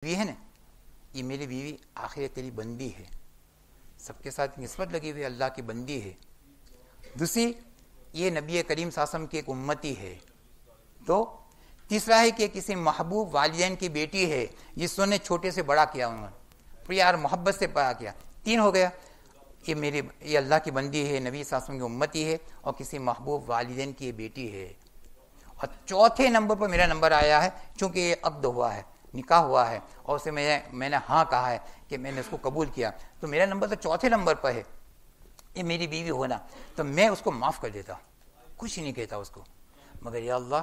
बीवी है ना, ये मेरी बीवी आखिर तेरी बंदी है, सबके साथ निस्बत लगी हुई अल्लाह की बंदी है। दूसरी, ये नबी करीम सासम की एक उम्मती है। तो तीसरा है कि किसी महबूब वालिदैन की बेटी है जिसने छोटे से बड़ा किया, उन्होंने प्यार मोहब्बत से बड़ा किया। 3 हो गया, ये अल्लाह की बंदी है, नबी सासम की उम्मती है और किसी महबूब वालिदैन की बेटी है। और चौथे नंबर पर मेरा नंबर आया है, चूंकि ये अक्द हुआ है, निकाह हुआ है और उसे मैंने हाँ कहा है कि मैंने उसको कबूल किया, तो मेरा नंबर तो चौथे नंबर पर है। ये मेरी बीवी होना, तो मैं उसको माफ़ कर देता, कुछ ही नहीं कहता उसको, मगर या अल्लाह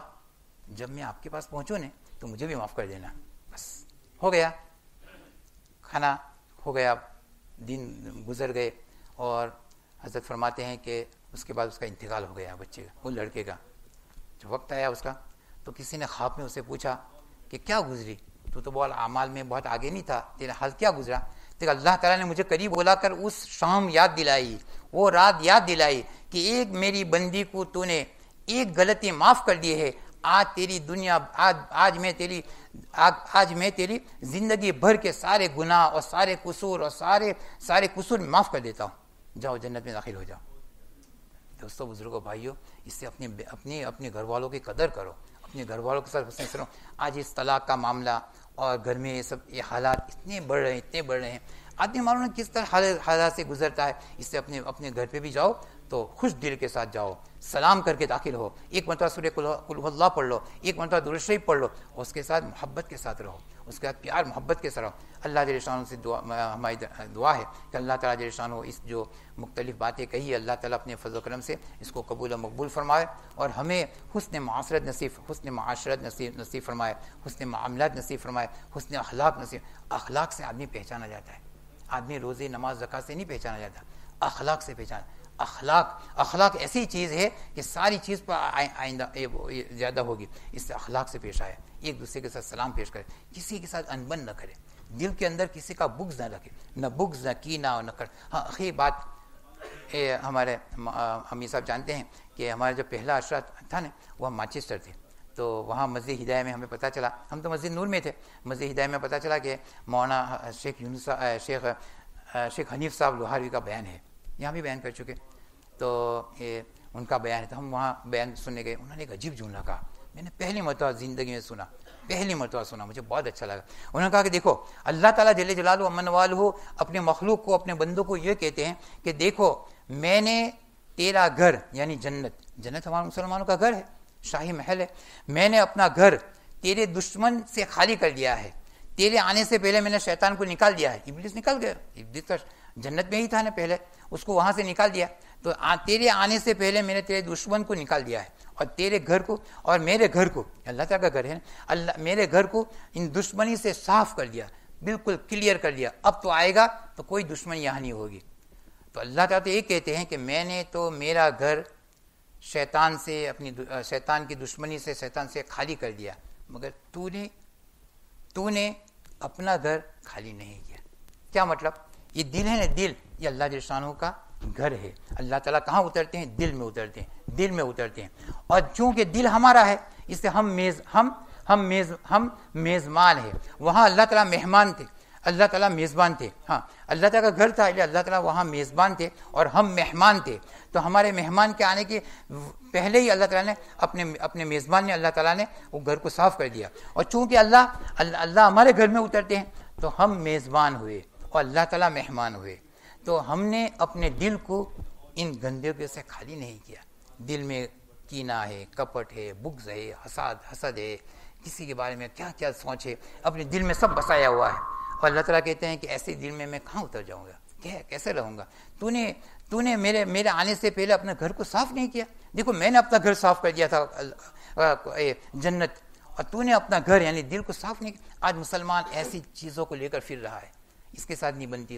जब मैं आपके पास पहुँचूँ ना तो मुझे भी माफ़ कर देना। बस हो गया, खाना हो गया, दिन गुजर गए और हज़रत फरमाते हैं कि उसके बाद उसका इंतकाल हो गया, बच्चे का, वो लड़के का। जो वक्त आया उसका, तो किसी ने ख्वाब में उसे पूछा कि क्या गुजरी, तू तो बहुत आमाल में बहुत आगे नहीं था, तेरा हाल क्या गुजरा। तो अल्लाह ताला ने मुझे करीब बुलाकर उस शाम याद दिलाई, वो रात याद दिलाई कि एक मेरी बंदी को तूने एक गलती माफ़ कर दी है, आज तेरी दुनिया, आज मैं तेरी जिंदगी भर के सारे गुनाह और सारे कसूर और सारे कसूर माफ़ कर देता हूँ, जाओ जन्नत में दाखिल हो जाओ। दोस्तों, बुजुर्गों, भाइयों, इससे अपने घर वालों की कदर करो, अपने घर वालों के साथ हंसने करो। आज इस तलाक का मामला और घर में ये हालात इतने बढ़ रहे हैं, आदमी मालूम नहीं किस तरह हालात से गुजरता है। इससे अपने घर पे भी जाओ तो खुश दिल के साथ जाओ, सलाम करके दाखिल हो, एक मरतबा सूरह कुल हुवल्लाह पढ़ लो, एक मरतबा दुरूद शरीफ पढ़ लो, और उसके साथ मोहब्बत के साथ रहो, उसके साथ प्यार मोहब्बत के साथ रहो। अल्लाह जल्ल शान से हमारी दुआ है कि अल्लाह ताला जल्ल शान इस जो मुख्तलिफ बातें कही, अल्लाह ताला अपने फजल करम से इसको कबूल और मकबूल फरमाए और हमें हुस्न माशरत नसीब फरमाए, हुस्न मामलात नसीब फरमाए, हुस्न अखलाक नसीब। अखलाक से आदमी पहचाना जाता है, आदमी रोज़े नमाज ज़कात से नहीं पहचाना जाता, अखलाक से पहचाना। अखलाक ऐसी चीज़ है कि सारी चीज़ पर आइंदा ज़्यादा होगी। इससे अखलाक से पेश आए, एक दूसरे के साथ सलाम पेश करे, किसी के साथ अनबन न करे, दिल के अंदर किसी का बुग़्ज़ न रखे, न बुग़्ज़ न कीना न कर। हाँ, आखिरी बात, हमारे अमीर साहब जानते हैं कि हमारा जो पहला अशरा था ना, वह मैनचेस्टर थे। तो वहाँ मस्जिद हिदायत में हमें पता चला, हम तो मस्जिद नूर में थे, मस्जिद हिदायत में पता चला कि मौलाना शेख हनीफ साहब लोहारवी का बयान है, यहाँ भी बयान कर चुके, तो ये उनका बयान है। तो हम वहाँ बयान सुनने गए, उन्होंने एक अजीब जुमला कहा, मैंने पहली मरतबा ज़िंदगी में सुना, मुझे बहुत अच्छा लगा। उन्होंने कहा कि देखो, अल्लाह ताला जल्ले जलालहू अमन वालहू अपने मखलूक को, अपने बंदों को ये कहते हैं कि देखो, मैंने तेरा घर यानी जन्नत हमारे मुसलमानों का घर है, शाही महल है, मैंने अपना घर तेरे दुश्मन से खाली कर दिया है। तेरे आने से पहले मैंने शैतान को निकाल दिया है, इब्लिस निकल गया, इब्लिस तो जन्नत में ही था ना पहले, उसको वहाँ से निकाल दिया। तो तेरे आने से पहले मैंने तेरे दुश्मन को निकाल दिया है और तेरे घर को और मेरे घर को, अल्लाह ताला का घर है, अल्लाह मेरे घर को इन दुश्मनी से साफ कर दिया, बिल्कुल क्लियर कर दिया। अब तो आएगा तो कोई दुश्मनी यहाँ नहीं होगी। तो अल्लाह ताला तो ये कहते हैं कि मैंने तो मेरा घर शैतान की दुश्मनी से, शैतान से खाली कर दिया, मगर तूने अपना घर खाली नहीं किया। क्या मतलब? ये दिल है ना, दिल, ये अल्लाह जल्ल शानहू का घर है। अल्लाह ताला कहाँ उतरते हैं? दिल में उतरते हैं। और चूंकि दिल हमारा है, इससे हम मेज़बान है। वहाँ अल्लाह ताला मेहमान थे, अल्लाह ताला मेज़बान थे। हाँ, अल्लाह ताला का घर था, इसलिए अल्लाह ताला वहाँ मेज़बान थे और हम मेहमान थे। तो हमारे मेहमान के आने के पहले ही अल्लाह ताला ने अपने मेज़बान ने, अल्लाह ताला ने वो घर को साफ़ कर दिया। और चूँकि अल्लाह हमारे घर में उतरते हैं, तो हम मेज़बान हुए और अल्लाह ताला मेहमान हुए। तो हमने अपने दिल को इन गंदगियों से खाली नहीं किया। दिल में कीना है, कपट है, बुग़्ज़ है, हसद है, किसी के बारे में क्या क्या सोच है, अपने दिल में सब बसाया हुआ है। और अल्लाह ताला कहते हैं कि ऐसे दिल में मैं कहाँ उतर जाऊँगा, कैसे रहूँगा? तूने मेरे आने से पहले अपने घर को साफ़ नहीं किया। देखो, मैंने अपना घर साफ़ कर दिया था जन्नत, और तूने अपना घर यानी दिल को साफ़ नहीं किया। आज मुसलमान ऐसी चीज़ों को लेकर फिर रहा है, इसके साथ नहीं बनती,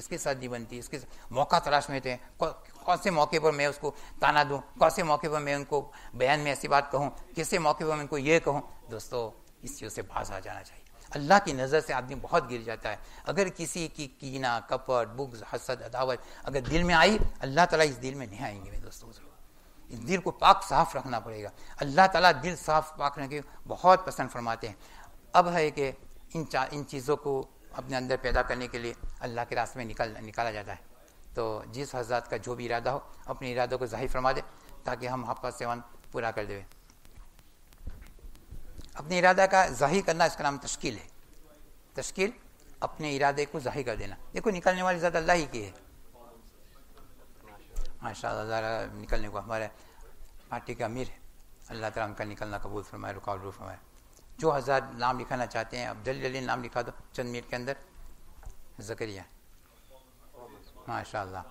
इसके मौका तलाश में थे। कौन से मौके पर मैं उसको ताना दूं, कौन से मौके पर मैं उनको बयान में ऐसी बात कहूं, किसे मौके पर मैं उनको ये कहूं। दोस्तों, इस चीज़ से बाज आ जाना चाहिए। अल्लाह की नज़र से आदमी बहुत गिर जाता है। अगर किसी की कीना, कपट, बुग़्ज़, हसद, अदावत अगर दिल में आई, अल्लाह ताला इस दिल में नहीं आएंगे। मेरे दोस्तों, इस दिल को पाक साफ़ रखना पड़ेगा। अल्लाह ताला दिल साफ़ पाक रखने के बहुत पसंद फरमाते हैं। अब है कि इन चीज़ों को अपने अंदर पैदा करने के लिए अल्लाह के रास्ते में निकाला जाता है। तो जिस हज़रत का जो भी इरादा हो अपने इरादों को ज़ाहिर फरमा दे ताकि हम आपका सेवन पूरा कर दें। अपने इरादा का ज़ाहिर करना इसका नाम तश्कील है। तश्कील अपने इरादे को ज़ाहिर कर देना। देखो निकलने वाली ज़ात अल्लाह ही की है। माशाअल्लाह निकलने को हमारे पार्टी का अमीर है, अल्लाह ताला उनका निकलना कबूल फरमाए, रुकावट दूर फरमाए। जो हज़ार नाम लिखाना चाहते हैं अब जल्दी नाम लिखा दो चंद मिनट के अंदर। ज़करिया माशाअल्लाह,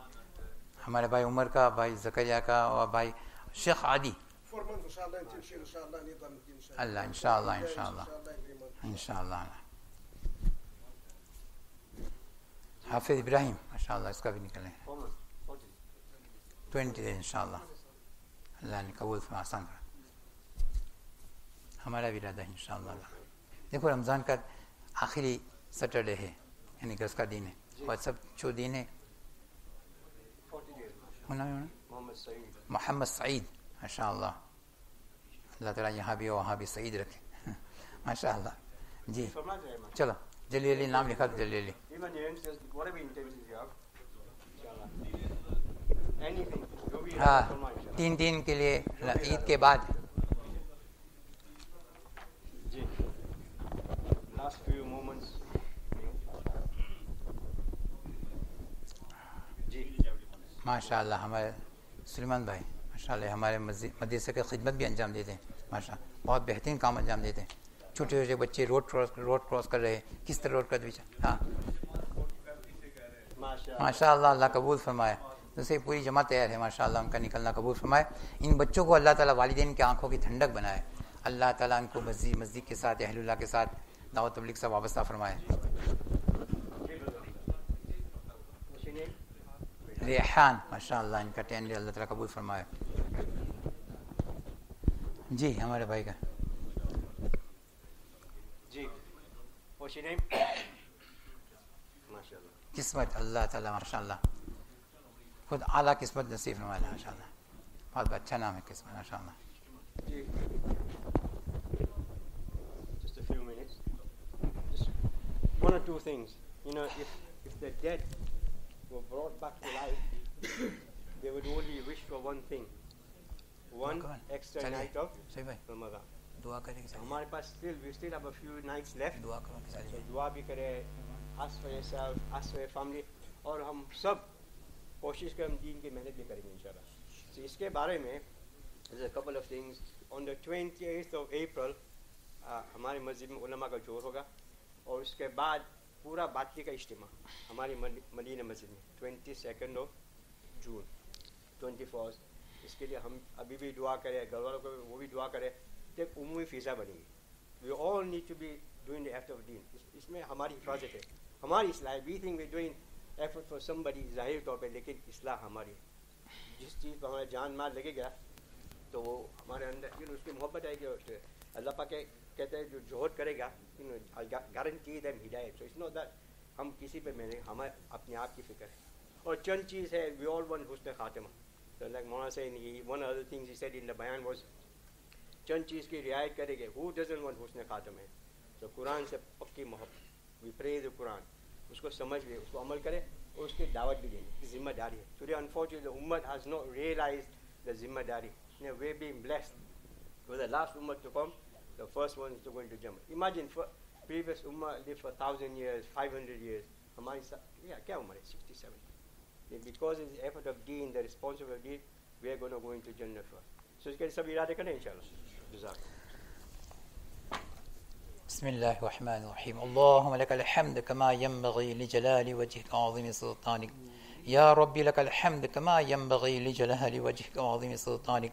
हमारे भाई उमर का, भाई ज़करिया का और भाई शेख आदि। अल्लाह इंशाअल्लाह इंशाअल्लाह इंशाअल्लाह। हाफिज़ इब्राहिम माशाअल्लाह, इसका भी निकले 20 इंशाअल्लाह। अल्लाह ने कबूल फरमा, आसान करा। हमारा भी इरादा है इंशाअल्लाह। देखो रमज़ान का आखिरी सैटरडे है, यानी गज़ का दिन है और सब जो दिन है मोहम्मद सईद माशाअल्लाह। अल्लाह ताला यहाँ भी और वहाँ भी सईद रखे माशाअल्लाह। जी चलो जल्दी नाम लिखा दो जल्दी। हाँ 3 दिन के लिए ईद के बाद। माशाअल्लाह हमारे सुलेमान भाई माशाअल्लाह हमारे मदरसे की खिदमत भी अंजाम देते हैं माशाअल्लाह, बहुत बेहतरीन काम अंजाम देते हैं। छोटे छोटे बच्चे रोड क्रॉस कर रहे हैं, किस तरह रोड कर दीजिए। हाँ माशाअल्लाह, अल्लाह कबूल फरमाए। जैसे पूरी जमा तैयार है माशाअल्लाह, उनका निकलना कबूल फरमाए। इन बच्चों को अल्लाह ताला वालिदैन की आंखों की ठंडक बनाए। अल्लाह ताला उनको मस्जिद के साथ अहलुल्लाह के साथ दावत तबलीग से वाबस्ता फरमाए। रेहान माशाअल्लाह, इनका टेंडर अल्लाह ताला कबूल फरमाए। जी हमारे भाई का जी माशाअल्लाह किस्मत अल्लाह ताला माशाअल्लाह खुद आला किस्मत नसीब फरमाए माशाअल्लाह। बहुत अच्छा नाम है किस्मत माशाअल्लाह। Just a few minutes. Just one or two things. You know, if the dead were brought back to life, they would only wish for one thing, one extra night of Ramadan. दुआ करेंगे। हमारे पास we still have a few nights left. दुआ करो कि so दुआ भी करें, ask for yourself, ask for your family, और हम सब कोशिश करें हम दीन की मेहनत भी करेंगे इंशाल्लाह। so इसके बारे में there's a couple of things. On the 28th of April हमारी मस्जिद में उलमा का जोर होगा और उसके बाद पूरा बातली का इज्तिमा हमारी मदीना मस्जिद में 22nd of June 21st। इसके लिए हम अभी भी दुआ करें, घर वालों को वो भी दुआ करें। एक उम्मी फ़िज़ा बनेगी। We all need to be doing the act of deen. इसमें हमारी हिफाजत है, हमारी इस्लाह। We think we're doing effort for somebody ज़ाहिर तौर पे, लेकिन इस्लाह हमारी। जिस चीज़ पर हमारा जान माल लगेगा तो वो हमारे अंदर उसकी मोहब्बत आएगी। अल्लाह पाक कहते हैं जो जोहद करेगा गारंटी देम हिदायत। सो इट्स नॉट दैट हम किसी पे मेरे हमें अपने आप की फिक्र है। और चंद चीज़ है, वी ऑल वांट हुस्न Khatima. So like Mawlana saying, one of the things he said in the bayan was चंद चीज़ की रियायत करेंगे। Who doesn't want हुस्न खातिमा है? तो कुरान से पक्की मोहब्बत, we pray the Quran, उसको समझ ले, उसको अमल करें और उसकी दावत भी देंगे, जिम्मेदारी है। Today unfortunately the ummah has not realized the जिम्मेदारी। We're being blessed with the last ummah to come, the first one is to go into Jannah. Imagine for previous ummah lived for 1000 years, 500 years. हमारी क्या उम्र है? 67. Because of the effort of deen, the responsibility of deen, we are going to go into Jannah first. So इसके सब इरादे करें इंशाल्लाह। बिस्मिल्लाहिर्रहमानिर्रहीम। अल्लाहुम्मा लकल हम्द कमा यंबगी लिजलाली वजहिक अज़ीम सुल्तानिक या रब्बी लकल हम्द कमा यंबगी लिजलाली वजहिक अज़ीम सुल्तानिक।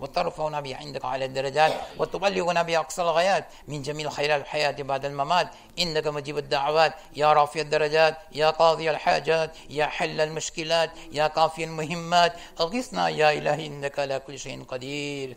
व तरफउना बिहा इंदका अला दरजात व तुबल्लिगुना बिहा अक्सल गयात मिन जमील खैरल हयात बादल ममात इन्नका मुजीबुद दअवात या राफिअद दरजात या कादियल हाजात या हल्लल मुश्किलात या काफियल मुहिम्मात अगिसना या इलाही इन्नका अला कुल्लि शैइन कदीर।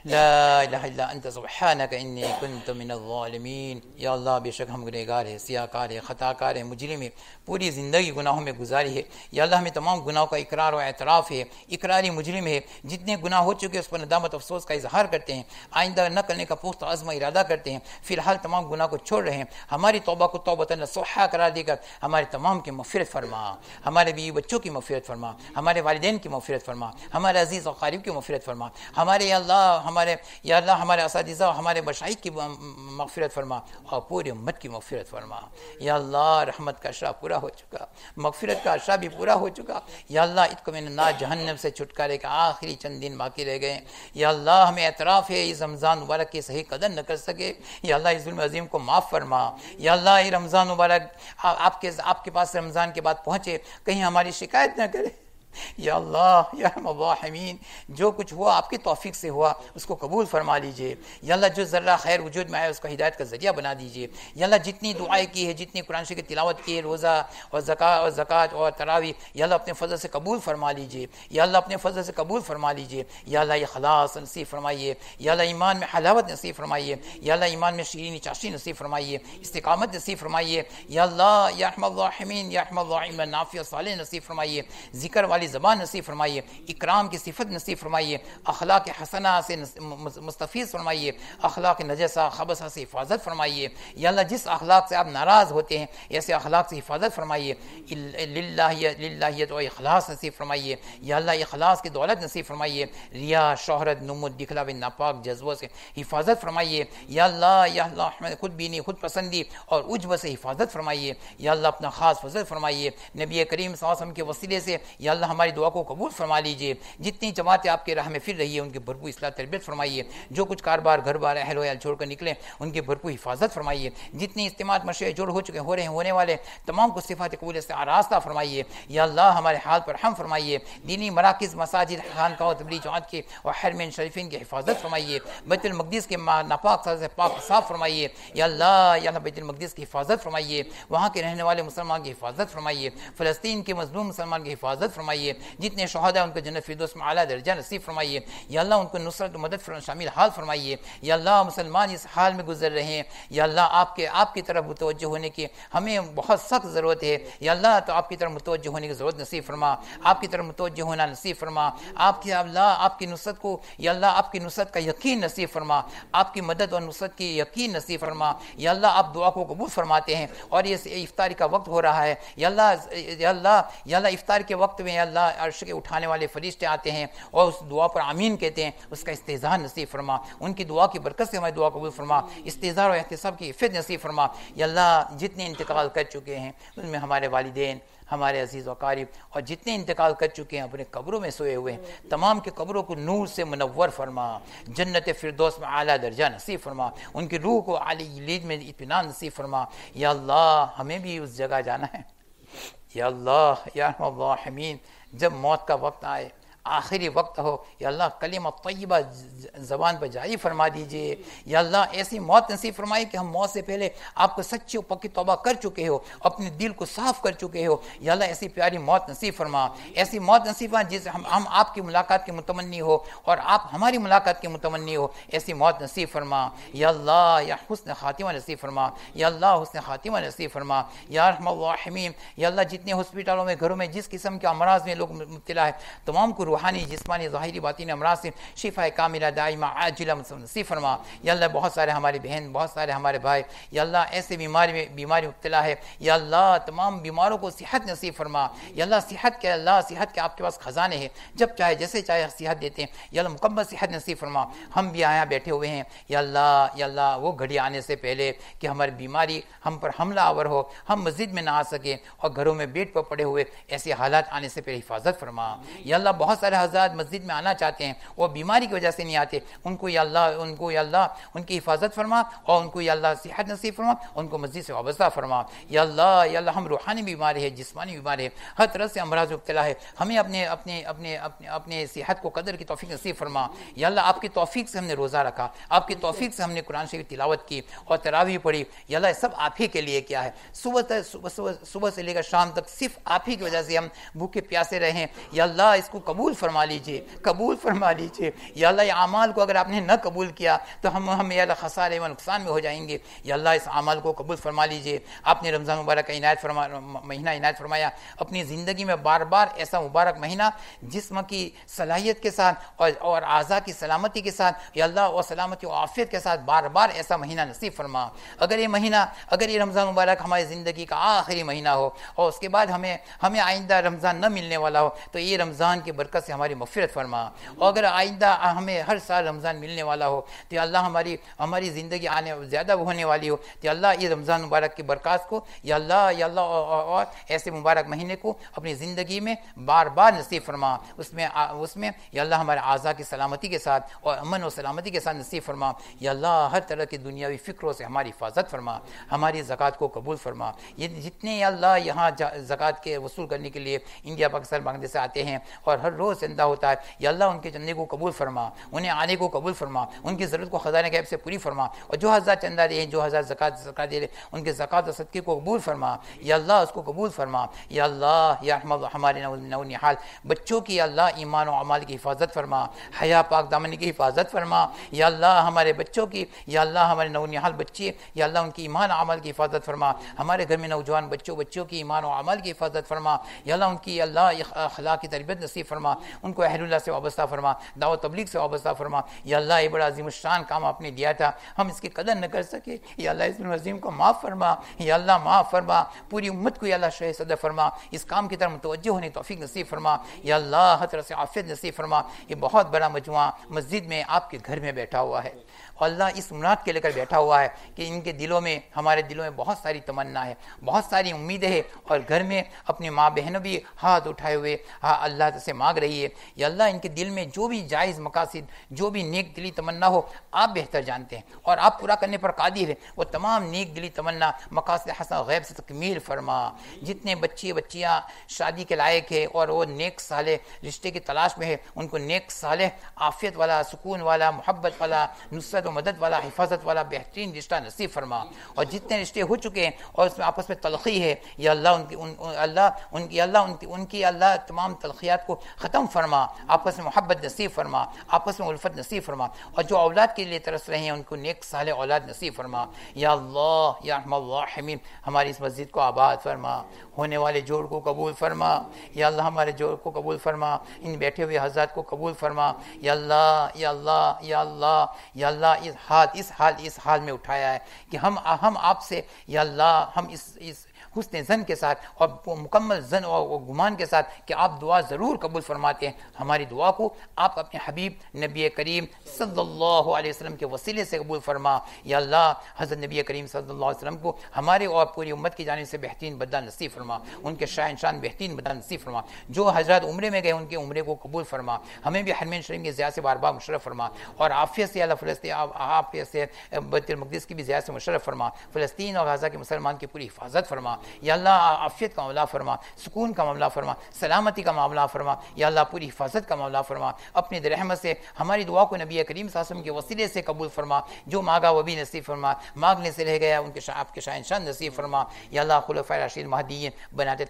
ला इलाहा इल्ला अंत सुब्हानक इन्नी कुन्तु मिनज़-ज़ालिमीन। या अल्लाह बेशक हम गुनहगार हैं, सियाकार हैं, ख़ताकार हैं, मुजरिम हैं, पूरी ज़िंदगी गुनाहों में गुजारी है। या अल्लाह हमें तमाम गुनाहों का इकरार और एतराफ़ है, इकरारी मुजरिम है, जितने गुनाह हो चुके उस पर नदामत अफसोस का इजहार करते हैं, आइंदा न करने का पुख्ता अज़्म इरादा करते हैं, फ़िलहाल तमाम गुनाह को छोड़ रहे हैं। हमारी तौबा को तौबतन नसूहा करार देकर हमारे तमाम की मग़फ़िरत फरमा, हमारे बीवी बच्चों की मग़फ़िरत फरमा, हमारे वालिदैन की मग़फ़िरत फरमा, हमारे अज़ीज़ और क़रीब की मग़फ़िरत फरमा, हमारे या अल्लाह हमारे असातिज़ा और हमारे मशाइख की मग़फ़िरत फरमा और पूरी उम्मत की मग़फ़िरत फरमा। या अल्लाह रहमत का अशरा पूरा हो चुका, मग़फ़िरत का अशरा भी पूरा हो चुका। या अल्लाह इत्क़ मिनन्नार जहन्नम से छुटकारे के आखिरी चंद दिन बाकी रह गए। या अल्लाह हमें एतराफ़ है इस रमज़ान मुबारक की सही कदर न कर सके। या अल्लाह इस ज़ुल्म अज़ीम को माफ़ फरमा। या अल्लाह ये रमज़ान मुबारक आपके पास रमज़ान के बाद पहुँचे, कहीं हमारी शिकायत न करे। या अल्लाह या रहमान, जो कुछ हुआ आपकी तौफीक से हुआ उसको कबूल फरमा लीजिए। या अल्लाह जो ज़र्रा खैर वजूद में आया उसको हिदायत का ज़रिया बना दीजिए। या अल्लाह जितनी दुआएं की है, जितनी कुरान शरीफ की तिलावत की है, रोज़ा और ज़कात और तरावी, या अल्लाह अपने फ़ज़ल से कबूल फरमा लीजिए। या अल्लाह अपने फ़ज़ल से कबूल फरमा लीजिए। या अल्लाह इख़लास नसीब फरमाइए। या अल्लाह ईमान में हलावत नसीब फरमाइए। या अल्लाह ईमान में शीरीनी चाशी नसीब फरमाइए, इस्तिकामत नसीब फरमाइए। या अल्लाह या रहमान या रहमान नाफ़िअ सालिह नसीब फरमाइए, ज़िक्र वाली ज़बान नसीब फरमाइए, इकराम की सिफत नसीब फरमाइए, अखलाक हसना से मुस्तफ़ीज़ फरमाइए, अखलाक नजसा खबसा से हिफाजत फरमाइए। या अल्लाह जिस अखलाक से आप नाराज़ होते हैं ऐसे अखलाक से हिफाजत फरमाइए। लिल्लाहियत और इखलास नसीब फरमाइए। या अल्लाह इखलास की दौलत नसीब फरमाइए। रिया शोहरत नुमुत दिखलावे नापाक जज्बों से हिफाजत फरमाइए। या अल्लाह खुद बीनी खुद पसंदी और उज्ब से हिफाजत फरमाइए। या अल्लाह अपना ख़ास फजल फरमाइए नबी करीम सल्लल्लाहु अलैहि वसल्लम के वसीले से। या अल्लाह हमारी दुआ को कबूल फरमा लीजिए। जितनी जमातें आपके राह में फिर रही है उनकी भरपूर इस्लाह तरबियत फरमाइए। जो कुछ कारोबार घर बार अहल वयाल छोड़ कर निकले उनकी भरपूर हिफाजत फरमाइए। जितनी इज्तिमात मशरे जोड़ हो चुके हो रहे हैं होने वाले तमाम को सिफात कबूल से आरास्ता फरमाइए। या अल्लाह हमारे हाल पर हम फरमाइए। दीनी मराकिज़ मसाजिद खानकाह तबलीग जमात के और हरमैन शरीफीन की हिफाजत फरमाइए। बैतुल मक़दिस के नापाक से पाक साफ फरमाइए। या अल्लाह बैतुल मक़दिस की हिफाजत फरमाइए। वहाँ के रहने वाले मुसलमान की हिफाजत फरमाइए। फ़लस्तीन के मज़लूम मुसलमान की हिफाजत फरमाइए। जितने शहादा उनको जन्नत फिरदौस में आला दर्जा नसीब फरमाइए। या अल्लाह उनको नुसरत मदद शामिल हाल फरमाइए। या अल्लाह मुसलमान इस हाल में गुजर रहे हैं, या अल्लाह आपकी तरफ मुतवज्जो होने की हमें बहुत सख्त ज़रूरत है। या अल्लाह तो आपकी तरफ मुतवज्जो होने की ज़रूरत नसीब फरमा, आपकी तरफ मुतवज्जो होना नसीब फरमा। आपकी नुसरत को या अल्लाह आपकी नुसरत का यकीन नसीब फरमा, आपकी मदद और नुसरत की यकीन नसीब फरमा। या अल्लाह आप दुआ को कबूल फरमाते हैं और ये इफ्तारी का वक्त हो रहा है। या अल्लाह इफ्तार के वक्त में या अल्लाह अर्श के उठाने वाले फरिश्ते आते हैं और उस दुआ पर आमीन कहते हैं, उसका इस्तेज़ार नसीब फरमा। उनकी दुआ की बरकत से हमारी दुआ कबूल फरमा, इस्तेज़ार और एहतिसाब की इफ़्फ़त नसीब फरमा। या अल्लाह जितने इंतकाल कर चुके हैं उनमें हमारे वालिदैन, हमारे अजीज़ व क़रीब और जितने इंतकाल कर चुके हैं अपने कब्रों में सोए हुए हैं तमाम के कब्रों को नूर से मुनव्वर फरमा, जन्नत फिरदौस में आला दर्जा नसीब फरमा, उनकी रूह को आली लीद में इत्मीनान नसीब फरमा। या अल्लाह हमें भी उस जगह जाना है। या अल्लाह या रहमान, जब मौत का वक्त आए, आखिरी वक्त हो, या अल्लाह कलिमा तय्यबा ज़बान पर जारी फरमा दीजिए। या अल्लाह ऐसी मौत नसीब फरमाए कि हम मौत से पहले आपको सच्ची और पक्की तौबा कर चुके हो, अपने दिल को साफ़ कर चुके हो। या अल्लाह ऐसी प्यारी मौत नसीब फरमा, ऐसी मौत नसीब फरमा जिससे हम आपकी मुलाकात के मुतमन्नी हो और आप हमारी मुलाकात के मुतमन्नी हो, ऐसी मौत नसीब फरमा। या अल्लाह या हुस्न खातिमा नसीब फरमा। या अल्लाह हुस्न खातिमा नसीब फरमा। या रहमान, या अल्लाह जितने हॉस्पिटलों में घरों में जिस किस्म के अमराज में लोग मुब्तला है तमाम को रूहानी जिस्मानी ज़ाहिरी बातिनी अमराज से शिफा कामिला दाइमा आजिला नसीब फरमा। या अल्लाह बहुत सारे हमारे बहन, बहुत सारे हमारे भाई या अल्लाह ऐसे बीमारी मुब्तला है, या अल्लाह तमाम बीमारों को सेहत नसीब फरमा। या अल्लाह सेहत के आपके पास खजाने हैं, जब चाहे जैसे चाहे सेहत देते हैं। या अल्लाह मुकम्मल सेहत नसीब फरमा। हम भी यहाँ बैठे हुए हैं, या अल्लाह वो घड़ी आने से पहले कि हमारी बीमारी हम पर हमला आवर हो, हम मस्जिद में ना आ सके और घरों में बेड पर पड़े हुए ऐसे हालात आने से पहले हिफाजत फरमा। या अल्लाह बहुत सारे हज़रात मस्जिद में आना चाहते हैं, वो बीमारी की वजह से नहीं आते, उनको या अल्लाह उनकी हिफाजत फरमा और उनको या अल्लाह सेहत नसीब फरमा, उनको मस्जिद से वाबस्ता फरमा। या अल्लाह हम रूहानी बीमारी है, जिस्मानी बीमारी है, हर तरह से अमराज मुब्तला है, हमें अपने अपने अपने अपने अपने सेहत को कदर की तौफीक नसीब फरमा। या अल्लाह आपकी तौफीक से हमने रोज़ा रखा, आपकी तौफीक से हमने कुरान शरीफ तिलावत की और तरावी पढ़ी। या अल्लाह सब आप ही के लिए क्या है, सुबह से लेकर शाम तक सिर्फ आप ही की वजह से हम भूखे प्यासे रहें। या अल्लाह इसको कबूल फरमा लीजिए, कबूल फरमा लीजिए। या अल्लाह ये अमाल को अगर आपने न कबूल किया तो हम या अल्लाह खसारे व नुकसान में हो जाएंगे। या अल्लाह इस अमाल को कबूल फरमा लीजिए। आपने रमज़ान मुबारक का महीना इनायत फरमाया, अपनी ज़िंदगी में बार बार ऐसा मुबारक महीना जिस्म की सलाहियत के साथ और आज़ा की सलामती के साथ, या अल्लाह और सलामती और आफियत के साथ बार बार ऐसा महीना नसीब फरमा। अगर ये रमज़ान मुबारक हमारी ज़िंदगी का आखिरी महीना हो और उसके बाद हमें आइंदा रमज़ान न मिलने वाला हो, तो ये रमज़ान की बरकत से हमारी मग़फ़िरत फरमा। और अगर आइंदा हमें हर साल रमज़ान मिलने वाला हो तो अल्लाह हमारी ज़िंदगी आने ज़्यादा होने वाली हो, तो अल्लाह ये रमज़ान मुबारक की बरकत को या अल्लाह और ऐसे मुबारक महीने को अपनी ज़िंदगी में बार बार नसीब फरमा। उसमें या अल्लाह हमारे आज़ा की सलामती के साथ और अमन और सलामती के साथ नसीब फरमा। या अल्लाह हर तरह की दुनियावी फ़िक्रों से हमारी हिफाजत फरमा, हमारी ज़कात को कबूल फरमा। ये जितने या अल्लाह यहाँ ज़कात के वसूल करने के लिए इंडिया, पाकिस्तान, बांग्लादेश से आते हैं और हर रोज़ चंदा होता है, या अल्लाह उनके चंदे को कबूल फरमा, उन्हें आने को कबूल फरमा, उनकी ज़रूरत को ख़ज़ाने गैब से पूरी फरमा। और जो हज़ार चंदा दे, जो हज़ार ज़कात दे रहे, उनके ज़कात और सदक़े को कबूल फरमा। या अल्लाह उसको कबूल फरमा। या अल्लाह या हमारे नौनिहाल बच्चों की अल्लाह ईमान और अमाल की हिफाजत फरमा, हया पाक दामनी की हिफाजत फरमा। या अल्लाह हमारे बच्चों की, या अल्लाह हमारे नौनिहाल बच्चे, या अल्लाह उनकी ईमान और अमल की हिफाजत फरमा। हमारे घर में नौजवान बच्चों की ईमान और अमल की हिफाजत फरमा। या अल्लाह उनकी अखलाक की तरबियत नसीब फरमा, उनको अहलुल्लाह से वाबस्ता फरमा, दावत तबलीग से वाबस्ता फरमा। या अल्लाह ये बड़ा अज़ीमुश्शान काम आपने दिया था, हम इसकी कदर न कर सके, या अल्लाह इस अज़ीम को माफ़ फरमा। या अल्लाह माफ़ फरमा, पूरी उम्मत को या अल्लाह शह सदर फरमा, इस काम की तरफ मुतवज्जह होने की तौफीक नसीब फरमा। या अल्लाह हर तरह से आफियत नसीब फरमा। ये बहुत बड़ा मजमुआ मस्जिद में आपके घर में बैठा हुआ है और अल्लाह इस मुराद के लेकर बैठा हुआ है कि इनके दिलों में, हमारे दिलों में बहुत सारी तमन्ना है, बहुत सारी उम्मीदें हैं और घर में अपनी माँ बहनों भी हाथ उठाए हुए अल्लाह से मांग रही है। या अल्लाह इनके दिल में जो भी जायज़ मकासिद, जो भी नेक दिली तमन्ना हो, आप बेहतर जानते हैं और आप पूरा करने पर कादिर है। वो तमाम नेक दिली तमन्ना मकासिद हसन गैब से तकमील फरमा। जितने बच्चियाँ शादी के लायक है और वो नेक साले रिश्ते की तलाश में है, उनको नेक साले आफियत वाला, सुकून वाला, मोहब्बत वाला, नुसरत और मदद वाला, हिफाजत वाला बेहतरीन रिश्ता नसीब फरमा। और जितने रिश्ते हो चुके हैं और उसमें आपस में तलखी है, या अल्लाह उनकी अल्लाह तमाम तलखियात को ख़त्म फरमा, आपस में मोहब्बत नसीब फरमा, आपस में उल्फत नसीब फरमा। और जो औलाद के लिए तरस रहे हैं उनको नेक साले औलाद नसीब फरमा। या अल्लाह या रहमीन हमारी इस मस्जिद को आबाद फरमा, होने वाले जोड़ को कबूल फरमा। या अल्लाह हमारे जोड़ को कबूल फरमा, इन बैठे हुए हज़रात को कबूल फरमा। या अल्लाह या अल्लाह या अल्लाह या अल्लाह इस हाल में उठाया है कि हम आपसे या अल्लाह हम इस हुस्न ज़न के साथ और मुकम्मल ज़न और गुमान के साथ कि आप दुआ ज़रूर कबूल फरमाते हैं, हमारी दुआ को आप अपने हबीब नबी करीम सल्लल्लाहु अलैहि वसल्लम के वसीले से कबूल फरमा। या अल्लाह हज़रत नबी करीम सल्लल्लाहु अलैहि वसल्लम को हमारे और पूरी उम्मत की जानिब से बेहतरीन बदला नसीब फरमा, उनके शान शान बेहतरीन बदला नसीब फरमा। जो हज़रत उम्रे में गए उनके उम्रे को कबूल फरमा, हमें भी हरमैन शरीफ की ज़ियारत से बार बार मुशर्रफ फरमा और आफियत से अल्लाह फ़लस्तीन आफियत से बैतुल मक़दिस की भी ज़ियारत से मुशर्रफ फरमा, फ़लस्तीन और गाज़ा के मुसलमान की पूरी हिफाजत फरमा। या अल्लाह आफियत का मामला फरमा, सुकून का मामला फरमा, सलामती का मामला फरमा। या अल्लाह पूरी हिफाजत का मामला फरमा। अपनी रहमत से हमारी दुआ को नबी करीम सल्लल्लाहु अलैहि वसल्लम के वसीले से कबूल फरमा। जो मांगा वो भी नसीब फरमा, मांगने से रह गया उनके आपके शान शान नसीब फरमा। या अल्लाह खुलफ़ाए राशिदीन महदीयीन बनाते